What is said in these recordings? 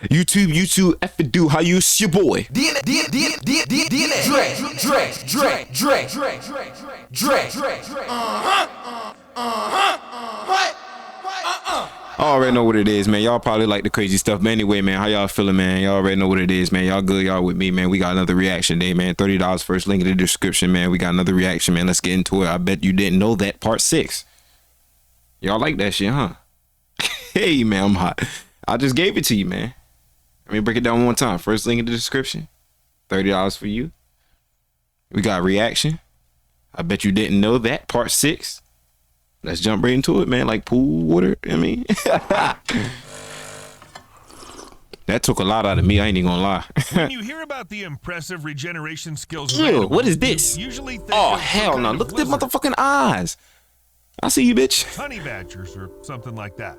YouTube, F it do, how you your boy? I already know what it is, man. Y'all probably like the crazy stuff. But anyway, man, how y'all feeling, man? Y'all already know what it is, man. Y'all good? Y'all with me, man? We got another reaction day, man. $30 first link in the description, man. We got another reaction, man. Let's get into it. I bet you didn't know that. Part 6. Y'all like that shit, huh? Hey, man, I'm hot. I just gave it to you, man. Let me break it down one more time. First link in the description. $30 for you. We got reaction. I bet you didn't know that. Part 6. Let's jump right into it, man. Like pool water. I mean, that took a lot out of me. I ain't even gonna lie. When you hear about the impressive regeneration skills, Ew, what is this? Usually think oh of hell some no! kind Look of at them lizard, motherfucking eyes. I see you, bitch. honey badgers or something like that,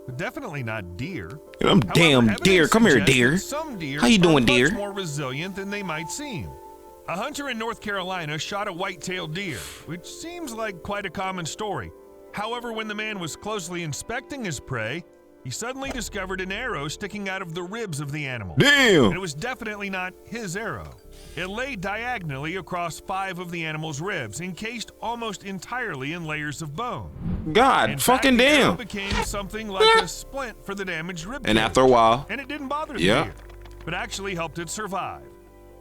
but definitely not deer. Them damn However, deer. evidence Come here, suggests deer. that some deer How you doing, are deer? much more resilient than they might seem. A hunter in North Carolina shot a white-tailed deer, which seems like quite a common story. However, when the man was closely inspecting his prey, he suddenly discovered an arrow sticking out of the ribs of the animal. Damn. And it was definitely not his arrow. It lay diagonally across 5 of the animal's ribs, encased almost entirely in layers of bone. God, In fucking fact, the arrow damn. became something like a splint for the damaged rib And cage. after a while, And it didn't bother the Yeah. deer, but actually helped it survive.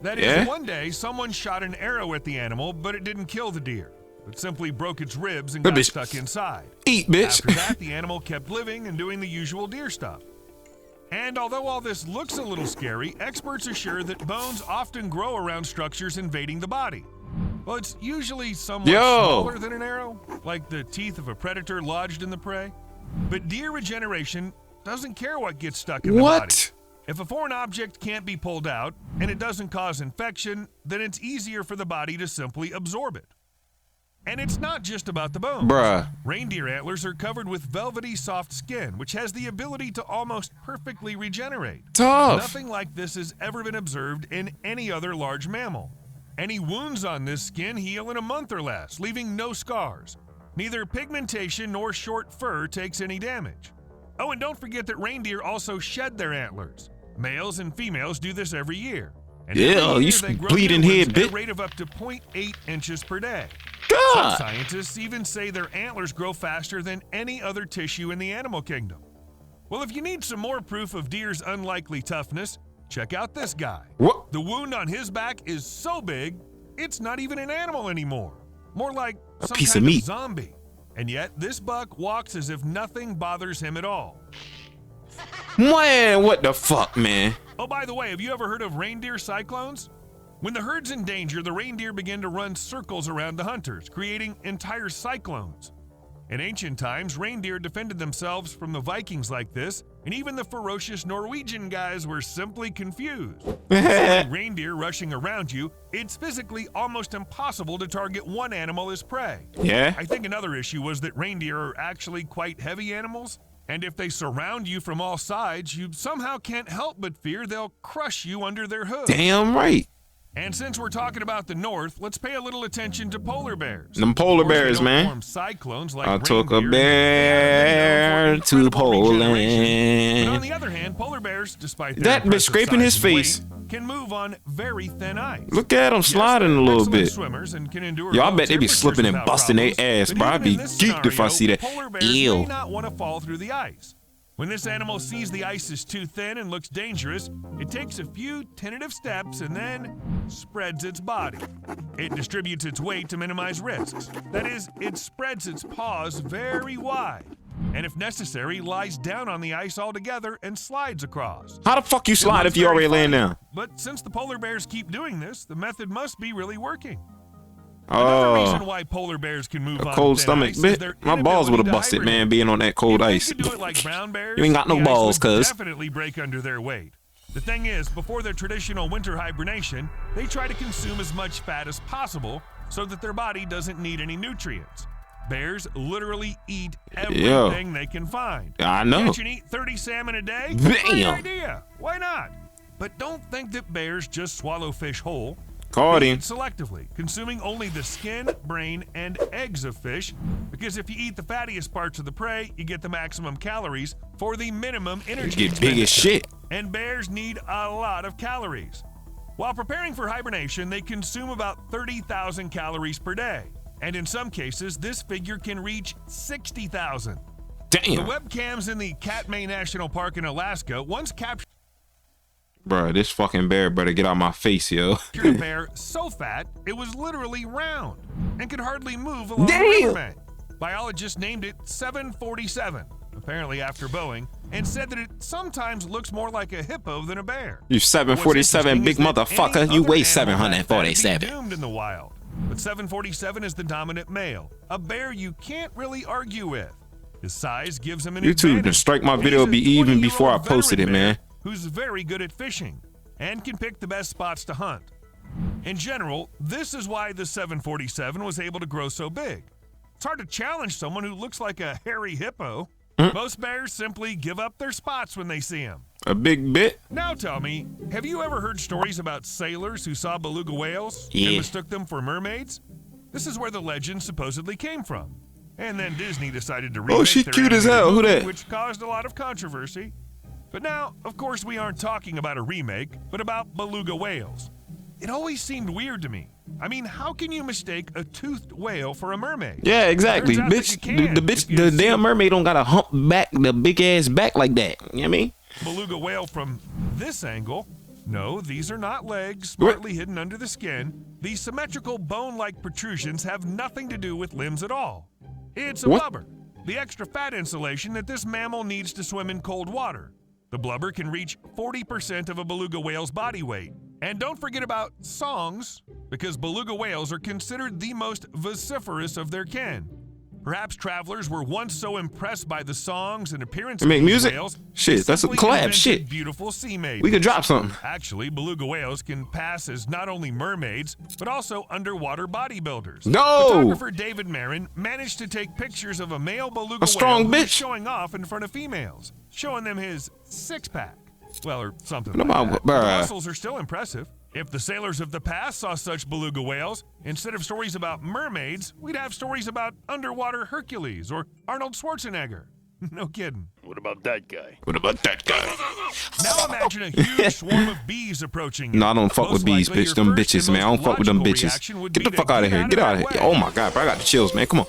That is, Yeah. one day someone shot an arrow at the animal, but it didn't kill the deer. It simply broke its ribs and That got bitch- stuck inside. eat, bitch. After that, the animal kept living and doing the usual deer stuff. And although all this looks a little scary, experts assure that bones often grow around structures invading the body. Well, it's usually somewhat smaller than an arrow, like the teeth of a predator lodged in the prey. But deer regeneration doesn't care what gets stuck in the body. What? If a foreign object can't be pulled out and it doesn't cause infection, then it's easier for the body to simply absorb it. And it's not just about the bones. Bruh. Reindeer antlers are covered with velvety soft skin, which has the ability to almost perfectly regenerate. Tough. Nothing like this has ever been observed in any other large mammal. Any wounds on this skin heal in a month or less, leaving no scars. Neither pigmentation nor short fur takes any damage. Oh, and don't forget that reindeer also shed their antlers. Males and females do this every year. And every Yeah, year you they grow bleeding new head, ones at a bitch. rate of up to 0.8 inches per day. Some God. scientists even say their antlers grow faster than any other tissue in the animal kingdom. Well, if you need some more proof of deer's unlikely toughness, check out this guy. What? The wound on his back is so big, it's not even an animal anymore. More like A some piece kind of meat. zombie. And yet, this buck walks as if nothing bothers him at all. Man, what the fuck, man? Oh, by the way, have you ever heard of reindeer cyclones? When the herd's in danger, the reindeer begin to run circles around the hunters, creating entire cyclones. In ancient times, reindeer defended themselves from the Vikings like this, and even the ferocious Norwegian guys were simply confused. With reindeer rushing around you, it's physically almost impossible to target one animal as prey. Yeah? I think another issue was that reindeer are actually quite heavy animals, and if they surround you from all sides, you somehow can't help but fear they'll crush you under their hooves. Damn right. And since we're talking about the North, let's pay a little attention to polar bears. Them polar Of course, they bears, don't man. form cyclones like I took a reindeer, bear and to they are incredible regeneration. But on Poland. the other hand, polar bears, despite their That bitch impressive scraping size his and weight, face. can move on very thin ice. Look at him Yes, sliding they're a little excellent bit. swimmers and can endure Yo, I low bet they be temperatures slipping and without busting their problems. ass, But bro. I'd even be in this geeked if I see that. polar bears Ew. may not want to fall through the ice. When this animal sees the ice is too thin and looks dangerous, it takes a few tentative steps and then spreads its body. It distributes its weight to minimize risks. That is, it spreads its paws very wide, and if necessary, lies down on the ice altogether and slides across. How the fuck you It slide looks if you very already laying funny, down? But since the polar bears keep doing this, the method must be really working. Another reason Oh, why polar bears can move a on cold thin stomach, ice is bitch. their My balls would have inability to busted, man, hibernate. being on that cold If ice. they could do it like brown bears, You ain't got no the ice balls, would cuz. definitely break under their weight. The thing is, before their traditional winter hibernation, they try to consume as much fat as possible so that their body doesn't need any nutrients. Bears literally eat everything they can find. I know. Catch and eat 30 salmon a day? Damn. Great idea. Why not? But don't think that bears just swallow fish whole. Caught They him. eat selectively, consuming only the skin, brain, and eggs of fish, because if you eat the fattiest parts of the prey, you get the maximum calories for the minimum energy Get big as expenditure. shit. and bears need a lot of calories. While preparing for hibernation, they consume about 30,000 calories per day, and in some cases, this figure can reach 60,000. Damn. The webcams in the Katmai National Park in Alaska once captured Bro, this fucking bear better get out my face, yo. a bear so fat it was literally round and could hardly move along Damn. the riverbank. Biologists named it 747, apparently after Boeing, and said that it sometimes looks more like a hippo than a bear. You 747 big motherfucker. You weigh 747. Doomed in the wild, but 747 is the dominant male, a bear you can't really argue with. His size gives him an YouTube advantage. to strike my video He's a be even before I 20-year-old posted it, veteran man. bear who's very good at fishing and can pick the best spots to hunt. In general, this is why the 747 was able to grow so big. It's hard to challenge someone who looks like a hairy hippo. Most bears simply give up their spots when they see him. A big bit? Now tell me, have you ever heard stories about sailors who saw beluga whales and Yeah. mistook them for mermaids? This is where the legend supposedly came from. And then Disney decided to remake she their cute as animated hell. Who movie, that? which caused a lot of controversy. But now, of course, we aren't talking about a remake, but about beluga whales. It always seemed weird to me. I mean, how can you mistake a toothed whale for a mermaid? Yeah, exactly. Turns out that Bitch, you can the bitch, if you the see damn mermaid don't got a hump back, the big ass back like that. You know what I mean? Beluga whale from this angle. No, these are not legs, What? partly hidden under the skin. These symmetrical bone-like protrusions have nothing to do with limbs at all. It's a What? blubber, the extra fat insulation that this mammal needs to swim in cold water. The blubber can reach 40% of a beluga whale's body weight. And don't forget about songs, because beluga whales are considered the most vociferous of their kin. Perhaps travelers were once so impressed by the songs and appearance They make of these music? whales, Shit, they that's a simply collab, invented shit. Beautiful sea maidens. We could drop something. Actually, beluga whales can pass as not only mermaids, but also underwater bodybuilders. No! Photographer David Marin managed to take pictures of a male beluga A strong whale who was bitch. showing off in front of females, showing them his six-pack. Well, or something No, like that. bruh. The muscles are still impressive. If the sailors of the past saw such beluga whales, instead of stories about mermaids, we'd have stories about underwater Hercules or Arnold Schwarzenegger. No kidding. What about that guy? What about that guy? Now imagine a huge swarm of bees approaching you. No, I don't fuck with Most bees, likely, bitch. your Them first bitches, and man. I don't most fuck with them logical bitches. reaction would Get the be fuck to out of here. Get out of that here. way. Oh my god, bro. I got the chills, man. Come on.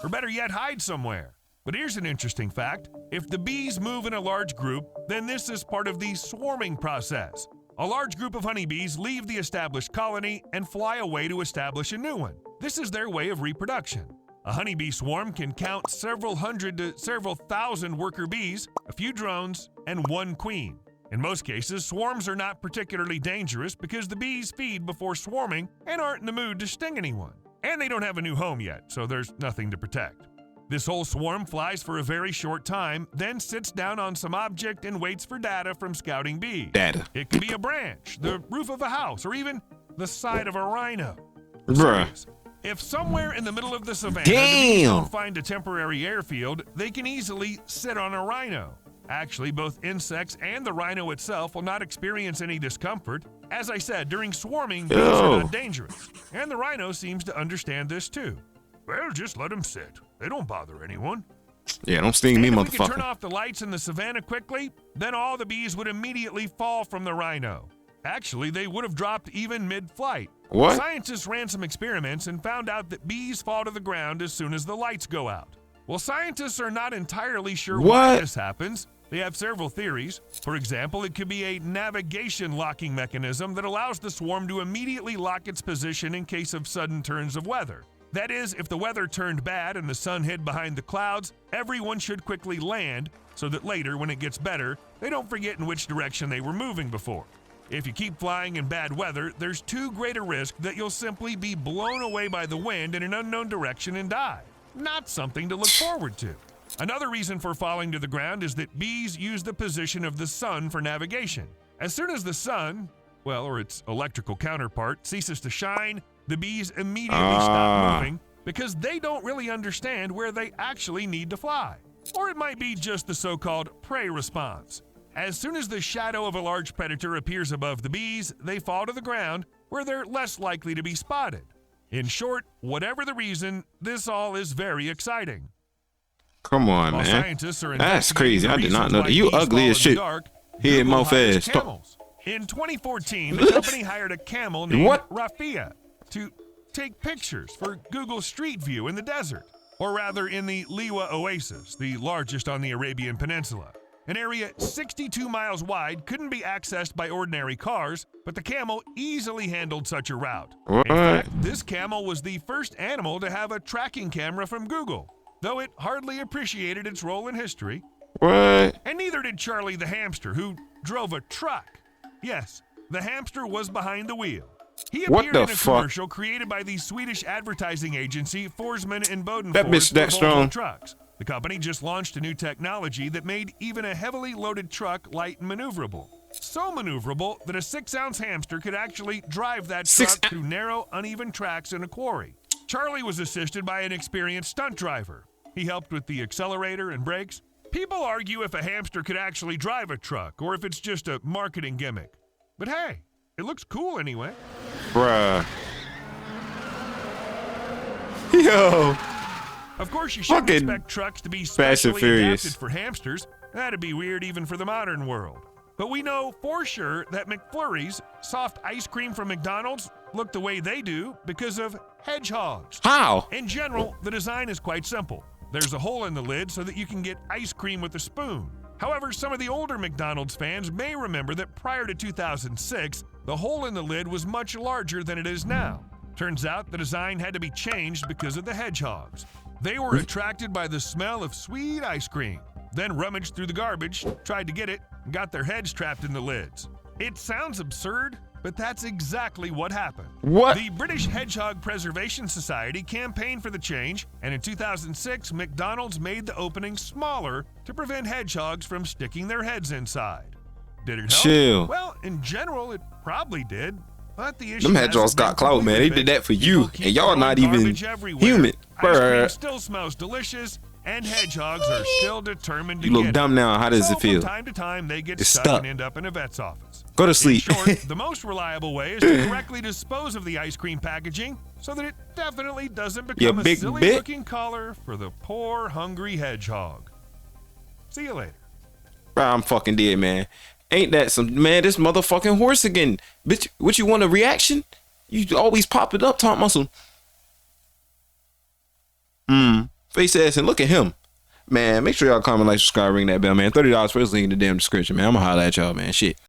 Or better yet, hide somewhere. But here's an interesting fact. If the bees move in a large group, then this is part of the swarming process. A large group of honeybees leave the established colony and fly away to establish a new one. This is their way of reproduction. A honeybee swarm can count several hundred to several thousand worker bees, a few drones, and one queen. In most cases, swarms are not particularly dangerous because the bees feed before swarming and aren't in the mood to sting anyone. And they don't have a new home yet, so there's nothing to protect. This whole swarm flies for a very short time, then sits down on some object and waits for data from scouting bees. Data. It could be a branch, the roof of a house, or even the side of a rhino. Bruh. Serious. If somewhere in the middle of the savannah Damn. the bees don't find a temporary airfield, they can easily sit on a rhino. Actually, both insects and the rhino itself will not experience any discomfort. As I said, during swarming, bees are not dangerous. And the rhino seems to understand this too. Well, just let them sit. They don't bother anyone. Yeah, don't sting me, And if we could turn motherfucker. off the lights in the savannah quickly, then all the bees would immediately fall from the rhino. Actually, they would have dropped even mid-flight. What? Scientists ran some experiments and found out that bees fall to the ground as soon as the lights go out. Well, scientists are not entirely sure why What? this happens. They have several theories. For example, it could be a navigation locking mechanism that allows the swarm to immediately lock its position in case of sudden turns of weather. That is, if the weather turned bad and the sun hid behind the clouds, everyone should quickly land so that later, when it gets better, they don't forget in which direction they were moving before. If you keep flying in bad weather, there's too great a risk that you'll simply be blown away by the wind in an unknown direction and die. Not something to look forward to. Another reason for falling to the ground is that bees use the position of the sun for navigation. As soon as the sun, well, or its electrical counterpart, ceases to shine, the bees immediately stop moving because they don't really understand where they actually need to fly. Or it might be just the so-called prey response. As soon as the shadow of a large predator appears above the bees, they fall to the ground where they're less likely to be spotted. In short, whatever the reason, this all is very exciting. Come on, While man. scientists are That's investigating crazy. the I did not reasons know why that. You geese ugly fall as in the shit. dark, Head Google mouth hires ass. camels. In 2014, the company hired a camel named What? Rafia to take pictures for Google Street View in the desert, or rather in the Liwa Oasis, the largest on the Arabian Peninsula. An area 62 miles wide couldn't be accessed by ordinary cars, but the camel easily handled such a route. What? In fact, this camel was the first animal to have a tracking camera from Google, though it hardly appreciated its role in history. What? And neither did Charlie the hamster, who drove a truck. Yes, the hamster was behind the wheel. He What appeared the in a fuck? commercial created by the Swedish advertising agency Forsman and Bodenfors That bitch that for Volvo strong. trucks. The company just launched a new technology that made even a heavily loaded truck light and maneuverable. So maneuverable that a 6-ounce hamster could actually drive that truck through narrow, uneven tracks in a quarry. Charlie was assisted by an experienced stunt driver. He helped with the accelerator and brakes. People argue if a hamster could actually drive a truck or if it's just a marketing gimmick. But hey, it looks cool anyway. Bruh. Yo. Of course, you shouldn't Fucking expect trucks to be Fast and specially Furious. adapted for hamsters. That'd be weird even for the modern world. But we know for sure that McFlurries, soft ice cream from McDonald's, look the way they do because of hedgehogs. How? In general, the design is quite simple. There's a hole in the lid so that you can get ice cream with a spoon. However, some of the older McDonald's fans may remember that prior to 2006, the hole in the lid was much larger than it is now. Turns out the design had to be changed because of the hedgehogs. They were attracted by the smell of sweet ice cream, then rummaged through the garbage, tried to get it, and got their heads trapped in the lids. It sounds absurd, but that's exactly what happened. What? The British Hedgehog Preservation Society campaigned for the change, and in 2006, McDonald's made the opening smaller to prevent hedgehogs from sticking their heads inside. Did it help? Chill. Well, in general, it probably did. But the issue Them hasn't hedgehogs been got clout, man. They completely did that for fixed. you, People keep and y'all throwing not even garbage everywhere. human. Ice cream Bruh. still smells delicious, and hedgehogs are still determined to You look get it. dumb now. How does So it feel? From time to time, they get It's stuck, stuck. and end up in a vet's office. Go to In sleep. short, the most reliable way is to correctly dispose of the ice cream packaging so that it definitely doesn't become a big silly-looking collar for the poor, hungry hedgehog. See you later. Bro, I'm fucking dead, man. Ain't that some, man, this motherfucking horse again. Bitch, what you want, a reaction? You always pop it up, talk muscle. Face ass, and look at him. Man, make sure y'all comment, like, subscribe, ring that bell, man. $30 first link in the damn description, man. I'm gonna holler at y'all, man. Shit.